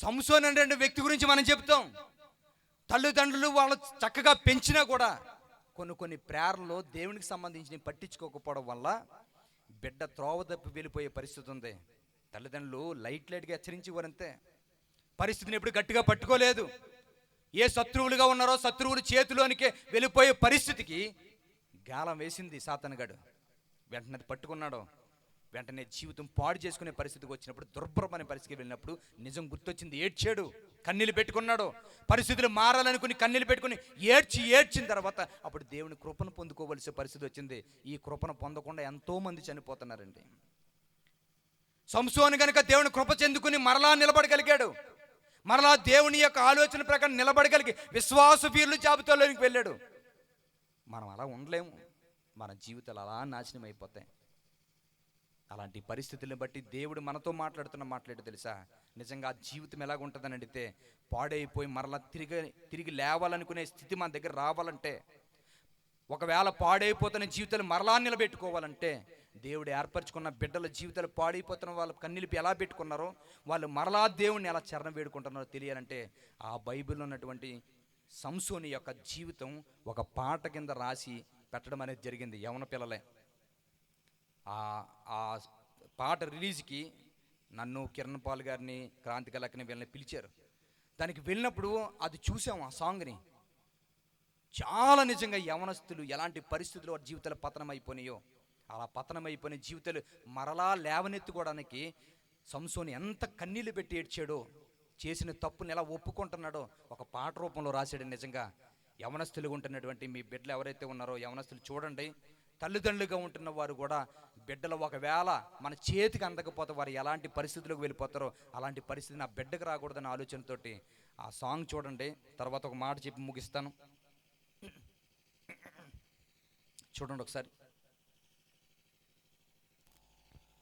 సంసోన్ అనే వ్యక్తి గురించి మనం చెప్తాం. తల్లిదండ్రులు వాళ్ళు చక్కగా పెంచినా కూడా కొన్ని ప్రేరణలు దేవునికి సంబంధించి పట్టించుకోకపోవడం వల్ల బిడ్డ త్రోవ తప్పి వెళ్ళిపోయే పరిస్థితి ఉంది. తల్లిదండ్రులు లైట్గా హెచ్చరించేవారంతే. పరిస్థితిని ఎప్పుడు గట్టిగా పట్టుకోలేదు. ఏ శత్రువులుగా ఉన్నారో శత్రువుల చేతిలోనికే వెళ్ళిపోయే పరిస్థితికి గాలం వేసింది సాతానుగాడు. వెంటనే అది పట్టుకున్నాడు. వెంటనే జీవితం పాడు చేసుకునే పరిస్థితికి వచ్చినప్పుడు, దుర్భరమైన పరిస్థితికి వెళ్ళినప్పుడు నిజం గుర్తొచ్చింది. ఏడ్చాడు, కన్నీళ్ళు పెట్టుకున్నాడు. పరిస్థితులు మారాలనుకుని కన్నీళ్ళు పెట్టుకుని ఏడ్చిన తర్వాత అప్పుడు దేవుని కృపను పొందుకోవలసిన పరిస్థితి వచ్చింది. ఈ కృపను పొందకుండా ఎంతోమంది చనిపోతున్నారండి. సంసోను గనుక దేవుని కృప చెందుకుని మరలా నిలబడగలిగాడు. మరలా దేవుని యొక్క ఆలోచన ప్రకారం నిలబడగలిగి విశ్వాస వీరుల జాబితాలోనికి వెళ్ళాడు. మనం అలా ఉండలేము. మన జీవితాలు అలా నాశనం అయిపోతాయి. అలాంటి పరిస్థితులను బట్టి దేవుడు మనతో మాట్లాడుతున్న మాట్లాడి తెలుసా, నిజంగా జీవితం ఎలాగుంటుందని అడిగితే, పాడైపోయి మరలా తిరిగి లేవాలనుకునే స్థితి మన దగ్గర రావాలంటే, ఒకవేళ పాడైపోతున్న జీవితాలు మరలా నిలబెట్టుకోవాలంటే, దేవుడు ఏర్పరచుకున్న బిడ్డల జీవితాలు పాడైపోతున్న వాళ్ళ కన్నీళ్ళు ఎలా పెట్టుకున్నారో, వాళ్ళు మరలా దేవుడిని ఎలా చరణ వేడుకుంటున్నారో తెలియాలంటే, ఆ బైబిల్లో ఉన్నటువంటి సంసోని యొక్క జీవితం ఒక పాట కింద రాసి పెట్టడం అనేది జరిగింది. యవన పిల్లలే ఆ పాట రిలీజ్కి నన్ను, కిరణ్ పాల్ గారిని, క్రాంతి కళాకని వీళ్ళని పిలిచారు. దానికి వెళ్ళినప్పుడు అది చూసాం. ఆ సాంగ్ని చాలా నిజంగా యవనస్తులు ఎలాంటి పరిస్థితుల్లో వారి జీవితాలు పతనం అయిపోయినాయో, అలా పతనం అయిపోయిన జీవితాలు మరలా లేవనెత్తుకోవడానికి సంసోని ఎంత కన్నీళ్ళు పెట్టి ఏడ్చాడో, చేసిన తప్పుని ఎలా ఒప్పుకుంటున్నాడో ఒక పాట రూపంలో రాశాడు. నిజంగా యవనస్తులుగా ఉంటున్నటువంటి మీ బిడ్డలు ఎవరైతే ఉన్నారో యవనస్తులు చూడండి. తల్లిదండ్రులుగా ఉంటున్న వారు కూడా బిడ్డలు ఒకవేళ మన చేతికి అందకపోతే వారు ఎలాంటి పరిస్థితులకు వెళ్ళిపోతారో అలాంటి పరిస్థితి నా బిడ్డకు రాకూడదన్న ఆలోచనతోటి ఆ సాంగ్ చూడండి. తర్వాత ఒక మాట చెప్పి ముగిస్తాను. చూడండి ఒకసారి.